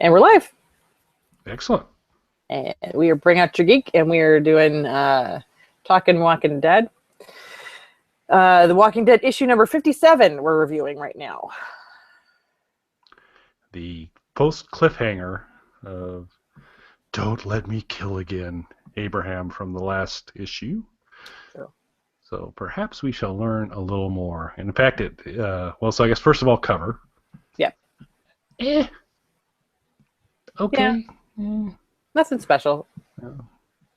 And we're live. Excellent. And we are Bring Out Your Geek, and we are doing Talking Walking Dead. The Walking Dead issue number 57 we're reviewing right now. The post cliffhanger of "Don't let me kill again," Abraham from the last issue. Sure. So perhaps we shall learn a little more. And in fact, so I guess first of all, cover. Yep. Okay. Yeah. Nothing special.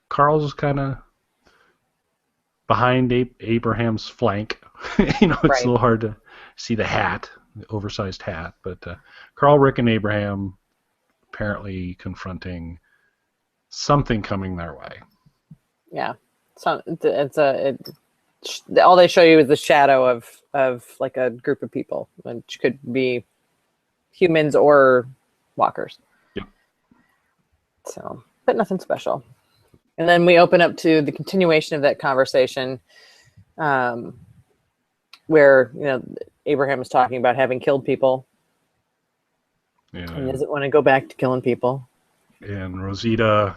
Carl's kind of behind Abraham's flank. It's right. A little hard to see the hat, the oversized hat. But Carl, Rick, and Abraham apparently confronting something coming their way. Yeah. So all they show you is the shadow of like a group of people, which could be humans or walkers. Yep. So, but nothing special. And then we open up to the continuation of that conversation, where Abraham is talking about having killed people. Yeah. He doesn't want to go back to killing people. And Rosita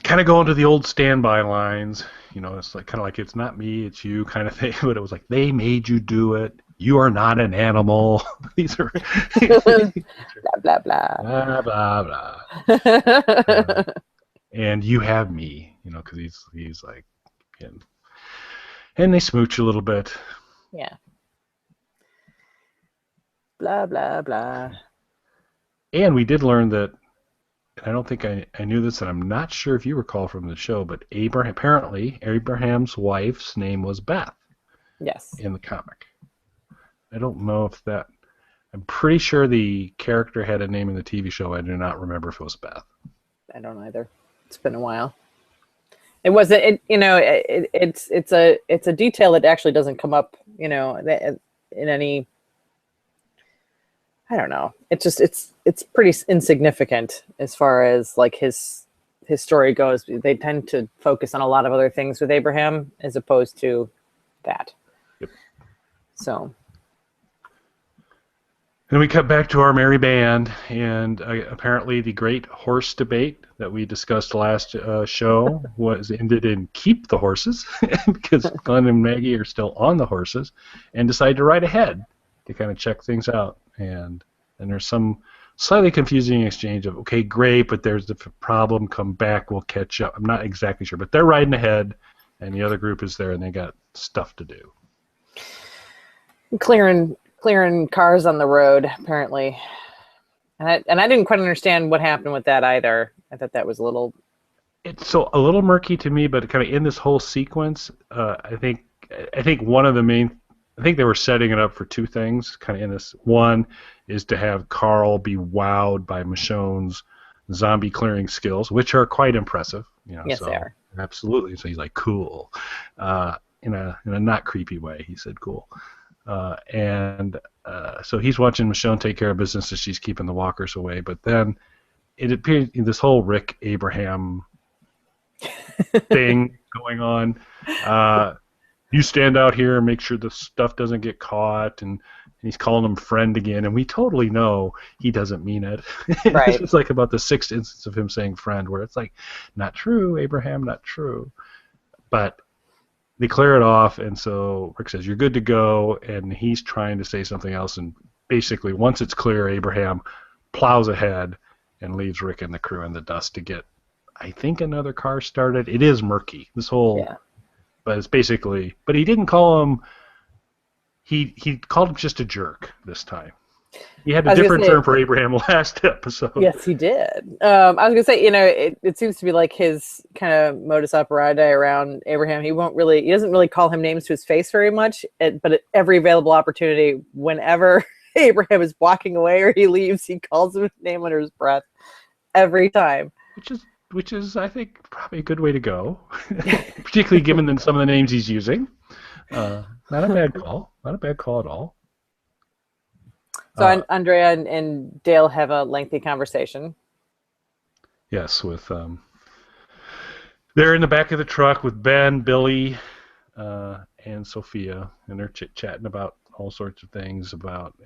kind of going to the old standby lines. It's like kind of like it's not me, it's you kind of thing. But it was like, they made you do it. You are not an animal. These are blah blah blah blah blah blah. And you have me, because he's like, and they smooch a little bit. Yeah. Blah blah blah. And we did learn that. I don't think I knew this, and I'm not sure if you recall from the show, but apparently Abraham's wife's name was Beth. Yes. In the comic. I don't know if that. I'm pretty sure the character had a name in the TV show. I do not remember if it was Beth. I don't either. It's been a while. It wasn't. It's a detail that actually doesn't come up. In any. I don't know. It's pretty insignificant as far as like his story goes. They tend to focus on a lot of other things with Abraham as opposed to that. Yep. So. And we cut back to our merry band, and apparently the great horse debate that we discussed last show was ended in keep the horses because Glenn and Maggie are still on the horses and decide to ride ahead to kind of check things out. And there's some slightly confusing exchange of, okay, great, but there's the problem, come back, we'll catch up. I'm not exactly sure, but they're riding ahead, and the other group is there, and they got stuff to do. Clearing cars on the road, apparently. And I didn't quite understand what happened with that either. I thought that was a little murky to me, but kind of in this whole sequence, I think one of the main. I think they were setting it up for two things, kind of in this. One is to have Carl be wowed by Michonne's zombie clearing skills, which are quite impressive. Yes, they are. Absolutely. So he's like, cool. In a not creepy way, he said cool. So he's watching Michonne take care of business as she's keeping the walkers away. But then it appears this whole Rick Abraham thing going on. You stand out here and make sure the stuff doesn't get caught, and he's calling him friend again, and we totally know he doesn't mean it. Right. It's like about the sixth instance of him saying friend, where it's like, not true, Abraham, not true. But they clear it off, and so Rick says, you're good to go, and he's trying to say something else, and basically once it's clear, Abraham plows ahead and leaves Rick and the crew in the dust to get, I think, another car started. It is murky, this whole... Yeah. But it's basically, but he didn't call him. He called him just a jerk this time. He had a different term for Abraham last episode. Yes, he did. I was gonna say, it seems to be like his kind of modus operandi around Abraham. He doesn't really call him names to his face very much. But at every available opportunity, whenever Abraham is walking away or he leaves, he calls him his name under his breath every time. Which is, I think, probably a good way to go, particularly given some of the names he's using. Not a bad call. Not a bad call at all. So Andrea and Dale have a lengthy conversation. Yes, with they're in the back of the truck with Ben, Billy, and Sophia, and they're chit-chatting about all sorts of things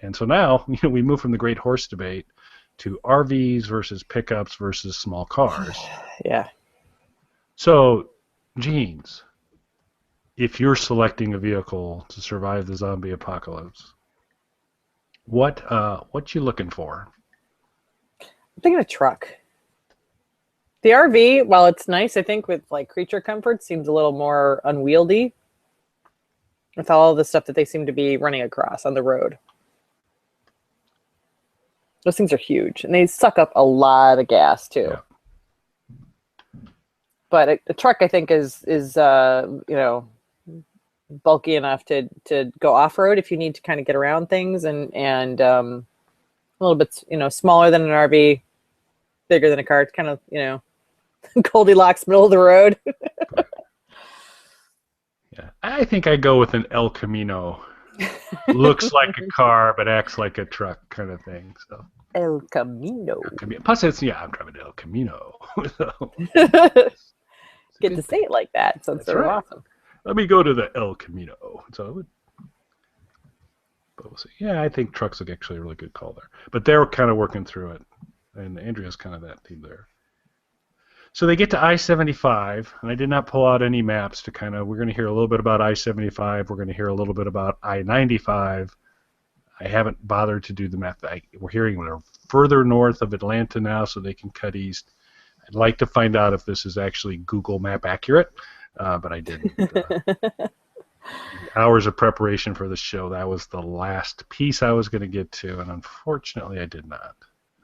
and so now we move from the great horse debate to RVs versus pickups versus small cars. Yeah. So, Jeans, if you're selecting a vehicle to survive the zombie apocalypse, what you looking for? I'm thinking a truck. The RV, while it's nice, I think with like creature comfort, seems a little more unwieldy with all the stuff that they seem to be running across on the road. Those things are huge, and they suck up a lot of gas too. Yeah. But a truck, I think, is bulky enough to go off road if you need to kind of get around things, and a little bit smaller than an RV, bigger than a car. It's kind of Goldilocks, middle of the road. Yeah, I think I go with an El Camino. Looks like a car but acts like a truck kind of thing. So El Camino. Plus, I'm driving El Camino. So, get to say it like that, so it's sort of awesome. Let me go to the El Camino. So, but we'll see. Yeah, I think trucks are actually a really good call there. But they're kind of working through it, and Andrea's kind of that team there. So they get to I-75, and I did not pull out any maps to we're going to hear a little bit about I-75. We're going to hear a little bit about I-95. I haven't bothered to do the map. We're hearing we're further north of Atlanta now, so they can cut east. I'd like to find out if this is actually Google Map accurate, but I didn't. Hours of preparation for the show, that was the last piece I was going to get to, and unfortunately I did not.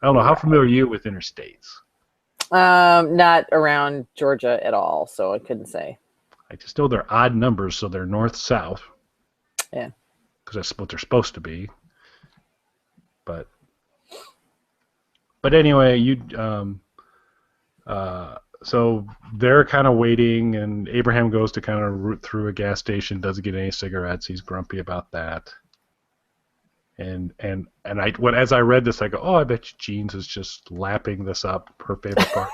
I don't know, how familiar are you with interstates? Not around Georgia at all, so I couldn't say. I just know they're odd numbers, so they're north-south. Yeah. Because that's what they're supposed to be. But anyway, so they're kind of waiting, and Abraham goes to kind of root through a gas station, doesn't get any cigarettes. He's grumpy about that. And as I read this, I go, oh, I bet you Jeans is just lapping this up, her favorite part.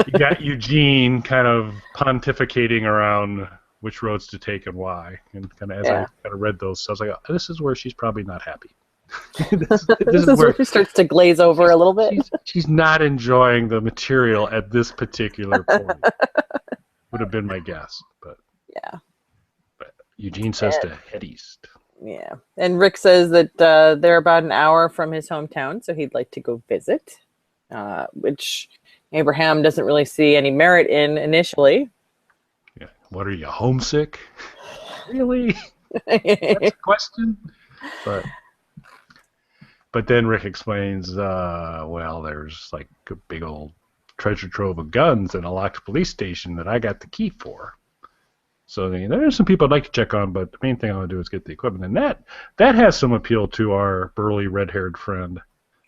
You got Eugene kind of pontificating around which roads to take and why. And kind of as I kind of read those, I was like, oh, this is where she's probably not happy. this is where she starts to glaze over a little bit. She's not enjoying the material at this particular point. Would have been my guess. But Eugene says to head east. Yeah, and Rick says that they're about an hour from his hometown, so he'd like to go visit, which Abraham doesn't really see any merit in initially. Yeah. What, are you homesick? Really? That's a question. But then Rick explains, well, there's like a big old treasure trove of guns and a locked police station that I got the key for. So there's some people I'd like to check on, but the main thing I want to do is get the equipment, and that has some appeal to our burly red-haired friend.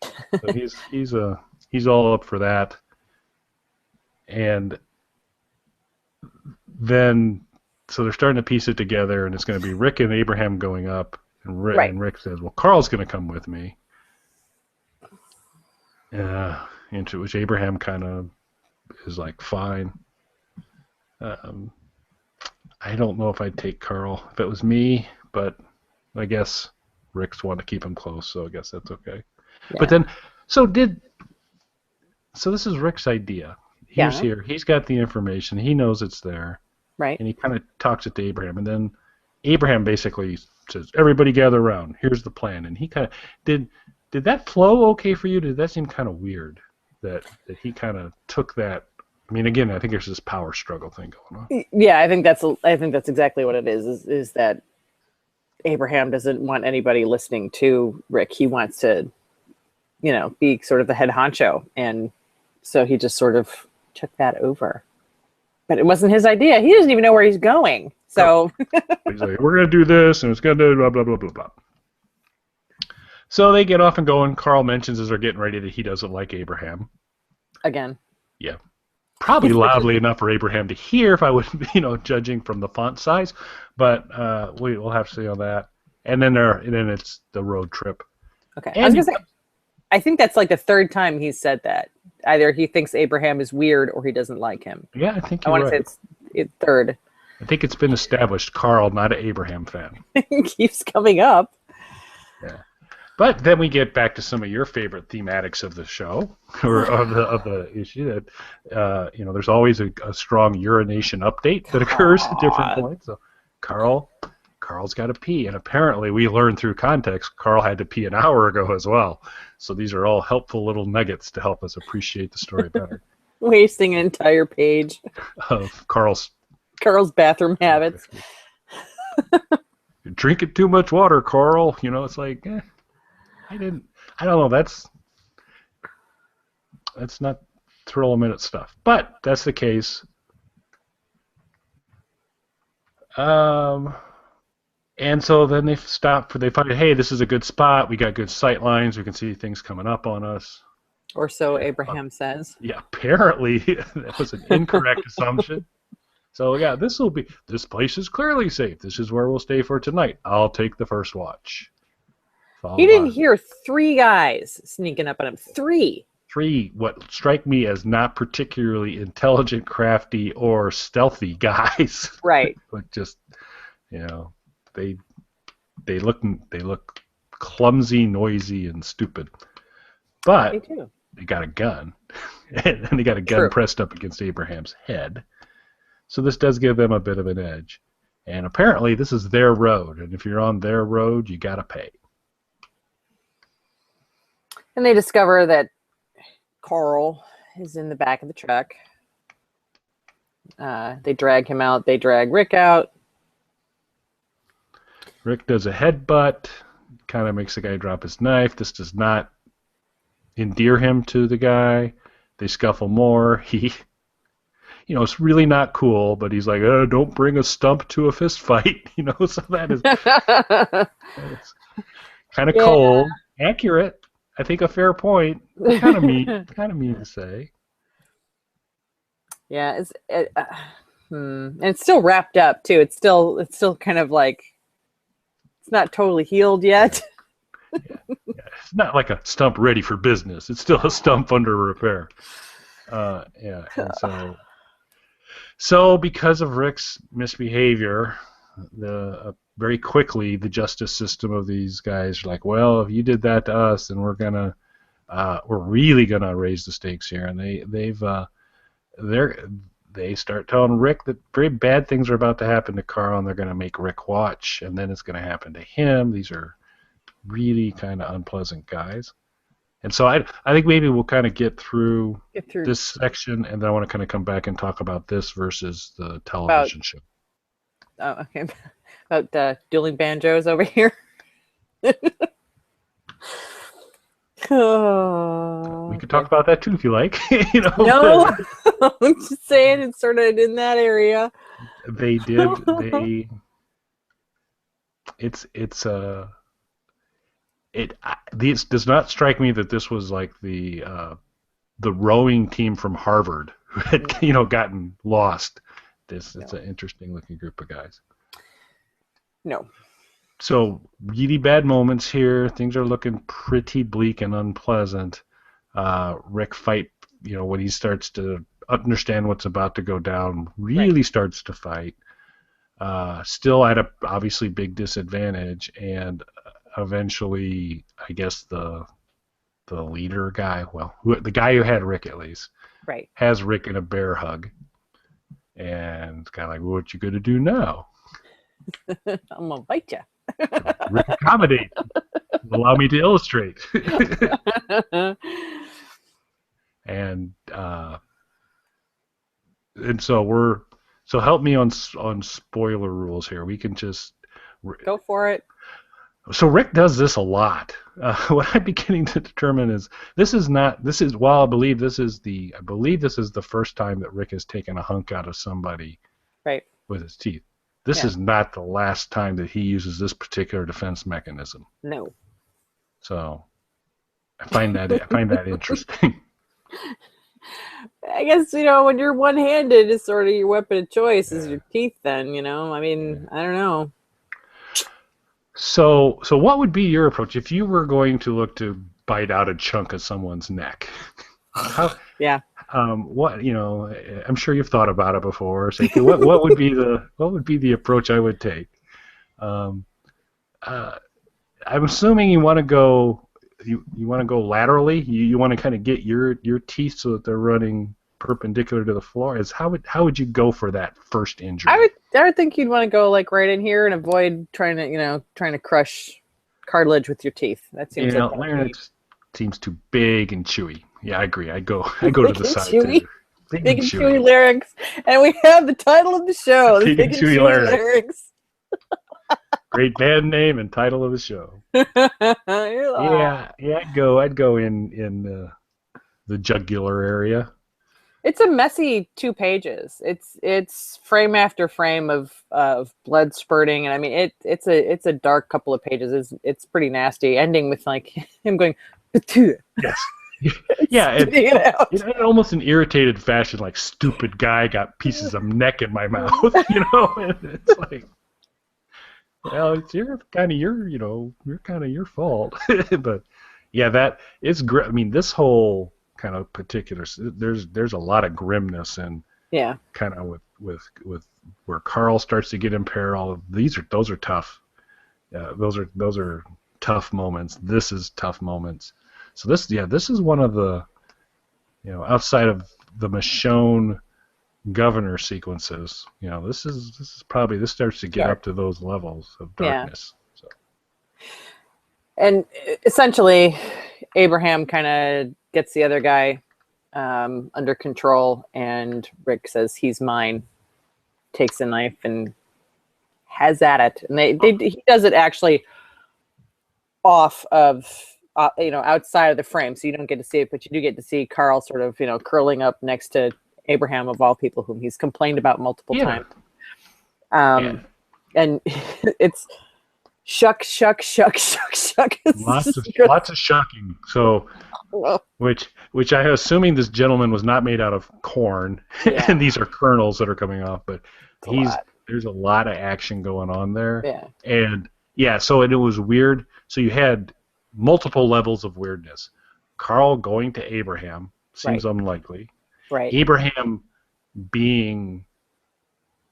So he's all up for that, and then so they're starting to piece it together, and it's going to be Rick and Abraham going up, and Rick says, "Well, Carl's going to come with me," into which Abraham kind of is like, "Fine." I don't know if I'd take Carl if it was me, but I guess Rick's wanting to keep him close, so I guess that's okay. Yeah. But then, so this is Rick's idea. He's here. He's got the information. He knows it's there. Right. And he kind of talks it to Abraham, and then Abraham basically says, "Everybody gather around. Here's the plan." And he kind of did that flow okay for you? Did that seem kind of weird that he kind of took that? I mean, again, I think there's this power struggle thing going on. Yeah, I think that's exactly what it is that Abraham doesn't want anybody listening to Rick. He wants to, be sort of the head honcho, and so he just sort of took that over. But it wasn't his idea. He doesn't even know where he's going. So he's like, "We're going to do this, and it's going to do blah blah blah blah blah." So they get off and go, and Carl mentions as they're getting ready that he doesn't like Abraham. Again. Yeah. Probably loudly enough for Abraham to hear if I would, judging from the font size. But we'll have to see on that. And then it's the road trip. Okay. I was going to say, I think that's like the third time he's said that. Either he thinks Abraham is weird or he doesn't like him. Yeah, I think you're right. I want to say it's third. I think it's been established Carl, not an Abraham fan. It keeps coming up. Yeah. But then we get back to some of your favorite thematics of the show, or of the issue. That there's always a strong urination update that occurs at different points. So Carl's got to pee, and apparently we learned through context Carl had to pee an hour ago as well. So these are all helpful little nuggets to help us appreciate the story better. Wasting an entire page Of Carl's bathroom habits. You're drinking too much water, Carl. It's like, I don't know. That's not thrill a minute stuff, but that's the case. And so then they stop. They find, hey, this is a good spot. We got good sight lines. We can see things coming up on us. Or so Abraham says. Yeah, apparently that was an incorrect assumption. So yeah, this place is clearly safe. This is where we'll stay for tonight. I'll take the first watch. He didn't hear 3 guys sneaking up on him. 3. 3 what strike me as not particularly intelligent, crafty, or stealthy guys. Right. But just they look clumsy, noisy, and stupid. But they got a gun, and they got a gun pressed up against Abraham's head. So this does give them a bit of an edge. And apparently this is their road, and if you're on their road, you got to pay. And they discover that Carl is in the back of the truck. They drag him out. They drag Rick out. Rick does a headbutt, kind of makes the guy drop his knife. This does not endear him to the guy. They scuffle more. He, it's really not cool, but he's like, don't bring a stump to a fist fight. So that is kind of cold. Accurate. I think a fair point. Kind of mean to say. Yeah, and it's still wrapped up too. It's still kind of like it's not totally healed yet. Yeah. It's not like a stump ready for business. It's still a stump under repair. And so because of Rick's misbehavior, very quickly the justice system of these guys are like, well, if you did that to us, then we're really gonna raise the stakes here, and they start telling Rick that very bad things are about to happen to Carl, and they're gonna make Rick watch, and then it's gonna happen to him. These are really kind of unpleasant guys, and so I think maybe we'll kind of get through this section, and then I want to kind of come back and talk about this versus the television show. Oh, okay. About dueling banjos over here. We could talk about that too if you like. No, I'm just saying it's sort of in that area. They did. This does not strike me that this was like the rowing team from Harvard who had gotten lost. It's an interesting looking group of guys. No. So really bad moments here. Things are looking pretty bleak and unpleasant. Rick fight, when he starts to understand what's about to go down, really starts to fight. Still at a obviously big disadvantage, and eventually, I guess the leader guy, the guy who had Rick at least, has Rick in a bear hug, and kind of like, what you gonna do now? I'm gonna bite you. Rick, accommodate. Allow me to illustrate. and so help me on spoiler rules here. We can just go for it. So Rick does this a lot. What I'm beginning to determine is while I believe this is the first time that Rick has taken a hunk out of somebody with his teeth. This is not the last time that he uses this particular defense mechanism. No. So I find that interesting. I guess, when you're one-handed, it's sort of your weapon of choice is your teeth then, I mean, I don't know. So what would be your approach if you were going to look to bite out a chunk of someone's neck? What I'm sure you've thought about it before. So what would be the approach I would take? I'm assuming you want to go. You want to go laterally. You want to kind of get your teeth so that they're running perpendicular to the floor. How would you go for that first injury? I would think you'd want to go like right in here and avoid trying to crush cartilage with your teeth. That seems like that'd be Larynx seems too big and chewy. Yeah, I agree. I go to big the and side chewy. too. Big Big and and chewy chewy. larynx. And we have the title of the show, the Big Big and and chewy Chewy larynx. Larynx. Great band name and title of the show. Yeah, I'd go in the jugular area. It's a messy 2 pages. It's frame after frame of blood spurting, and I mean it's a dark couple of pages. It's pretty nasty, ending with like him going, Yes. Yeah, spitting it out. in almost an irritated fashion, like stupid guy got pieces of neck in my mouth, you know. And it's like, well, it's you're kind of your fault. But yeah, that it's I mean, this whole kind of particular, there's a lot of grimness and Yeah, kind of with where Carl starts to get in peril. Those are tough. Those are tough moments. This is tough moments. So this is one of the, outside of the Michonne governor sequences, this starts to get sure. up to those levels of Yeah. darkness. So And essentially, Abraham kind of gets the other guy under control, and Rick says he's mine. Takes a knife and has at it, and he does it actually off of outside of the frame, so you don't get to see it, but you do get to see Carl sort of curling up next to Abraham, of all people, whom he's complained about multiple times. Yeah. And it's shuck. Lots of shocking. So which I'm assuming this gentleman was not made out of corn, Yeah. and these are kernels that are coming off, but It's there's a lot of action going on there. Yeah. And yeah, so it was weird. So you had multiple levels of weirdness. Carl going to Abraham seems unlikely. Right. Abraham being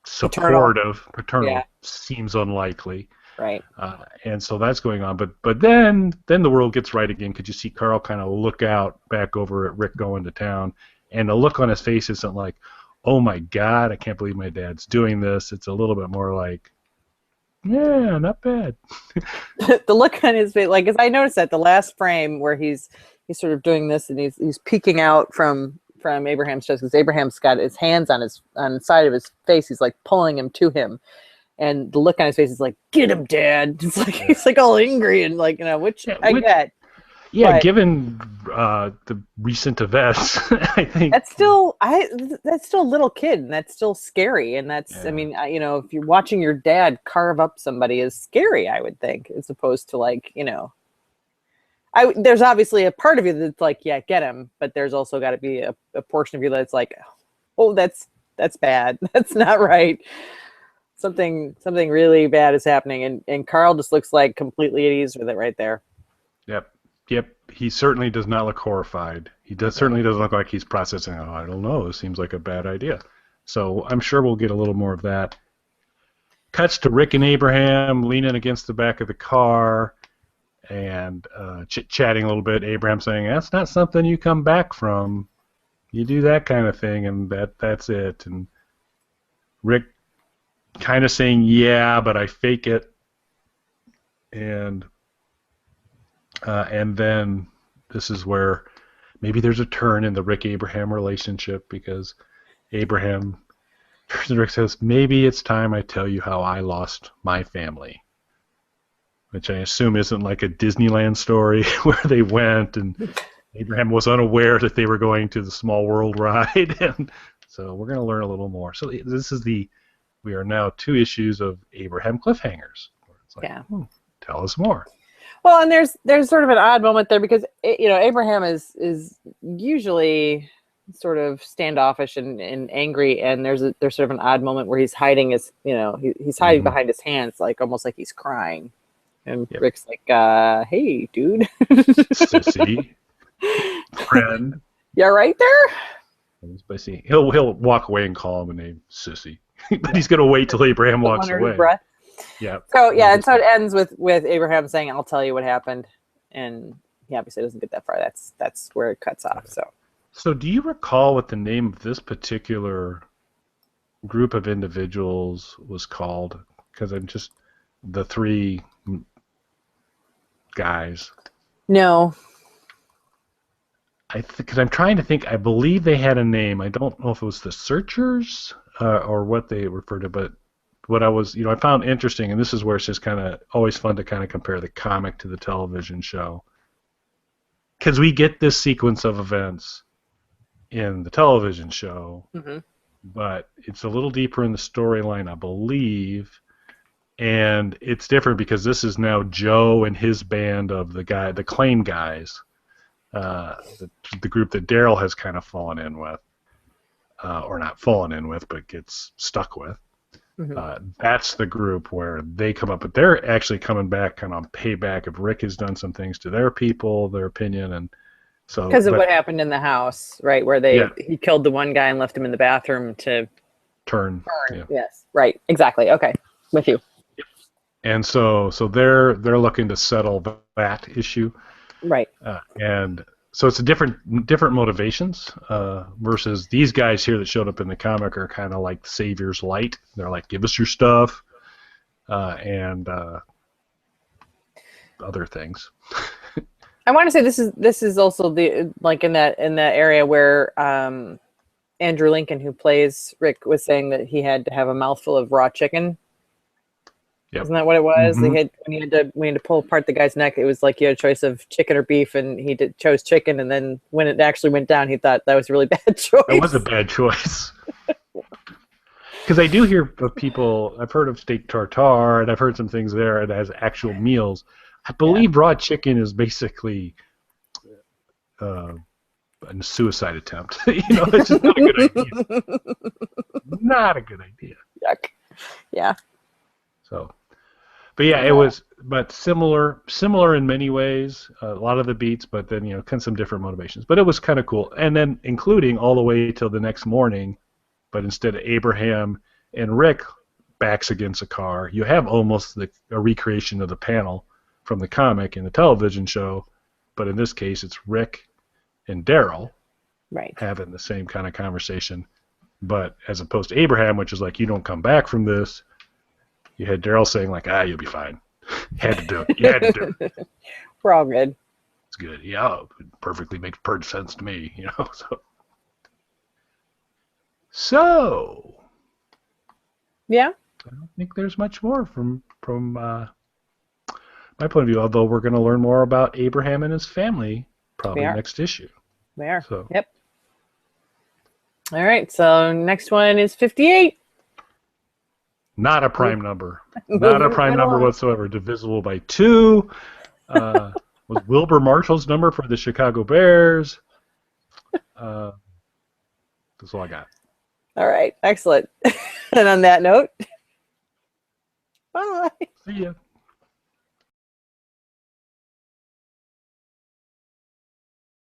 paternal seems unlikely. Right. And so that's going on. But then the world gets right again, because you see Carl kind of look out back over at Rick going to town, and the look on his face isn't like, oh my God, I can't believe my dad's doing this. It's a little bit more like, yeah, not bad. The look on his face, like, as I noticed that the last frame where he's sort of doing this, and he's peeking out from Abraham's chest, because Abraham's got his hands on the side of his face. He's like pulling him to him, and the look on his face is like, "Get him, Dad!" It's like he's like all angry and like which I get. Yeah, but given the recent events, I think that's still a little kid, and that's still scary, and that's I mean if you're watching your dad carve up somebody is scary, I would think, as opposed to like there's obviously a part of you that's like, yeah, get him, but there's also got to be a portion of you that's like, oh, that's bad, that's not right, something really bad is happening, and Carl just looks like completely at ease with it right there. Yep. He certainly does not look horrified. Certainly doesn't look like he's processing, oh, I don't know, this seems like a bad idea. So I'm sure we'll get a little more of that. Cuts to Rick and Abraham leaning against the back of the car and chit-chatting a little bit. Abraham saying, that's not something you come back from. You do that kind of thing, and that's it. And Rick kind of saying, yeah, but I fake it. And then this is where maybe there's a turn in the Rick-Abraham relationship, because Abraham turns to Rick and says, maybe it's time I tell you how I lost my family, which I assume isn't like a Disneyland story where they went and Abraham was unaware that they were going to the Small World ride. And so we're going to learn a little more. So we are now 2 issues of Abraham cliffhangers. It's like, tell us more. Well, and there's sort of an odd moment there, because Abraham is usually sort of standoffish and angry, and there's sort of an odd moment where he's hiding he's hiding behind his hands, like almost like he's crying, and Rick's like, hey, dude, sissy, friend, you all right there? He'll walk away and call him a name, sissy, but he's gonna wait till Abraham walks away. Breath. Yeah. So yeah, and so it ends with Abraham saying, "I'll tell you what happened," and he obviously doesn't get that far. That's where it cuts off. So do you recall what the name of this particular group of individuals was called? Because I'm just the three guys. No. Because I'm trying to think. I believe they had a name. I don't know if it was the Searchers or what they referred to, but what I found interesting, and this is where it's just kind of always fun to kind of compare the comic to the television show, because we get this sequence of events in the television show, but it's a little deeper in the storyline, I believe, and it's different because this is now Joe and his band of the Claim guys. The group that Daryl has kind of fallen in with, or not fallen in with, but gets stuck with. That's the group where they come up, but they're actually coming back kind of on payback if Rick has done some things to their people, their opinion, and so because of what happened in the house, right, where he killed the one guy and left him in the bathroom to turn. Yeah. Yes, right, exactly. Okay, with you. And so they're looking to settle that issue. Right. And so it's different motivations versus these guys here that showed up in the comic are kind of like Savior's Light. They're like, give us your stuff and other things. I want to say this is also the like in that area where Andrew Lincoln, who plays Rick, was saying that he had to have a mouthful of raw chicken. Yep. Isn't that what it was? When he had to pull apart the guy's neck, it was like you had a choice of chicken or beef, and he chose chicken. And then when it actually went down, he thought that was a really bad choice. That was a bad choice. Because I do hear of people, I've heard of steak tartare, and I've heard some things there that has actual meals. I believe raw chicken is basically a suicide attempt. It's just not a good idea. Not a good idea. Yuck. Yeah. So. But yeah, it was, but similar in many ways. A lot of the beats, but then kind of some different motivations. But it was kind of cool, and then including all the way till the next morning. But instead of Abraham and Rick backs against a car, you have almost a recreation of the panel from the comic in the television show. But in this case, it's Rick and Daryl having the same kind of conversation. But as opposed to Abraham, which is like, you don't come back from this. You had Daryl saying like, you'll be fine. Had to do it. You had to do it. We're all good. It's good. Yeah, it perfectly makes perfect sense to me. So. Yeah. I don't think there's much more from my point of view. Although we're going to learn more about Abraham and his family probably next issue. We are. So. Yep. All right. So next one is 58. Not a prime number. Not a prime number whatsoever. Divisible by 2. Was Wilbur Marshall's number for the Chicago Bears. That's all I got. All right. Excellent. And on that note, bye. See ya.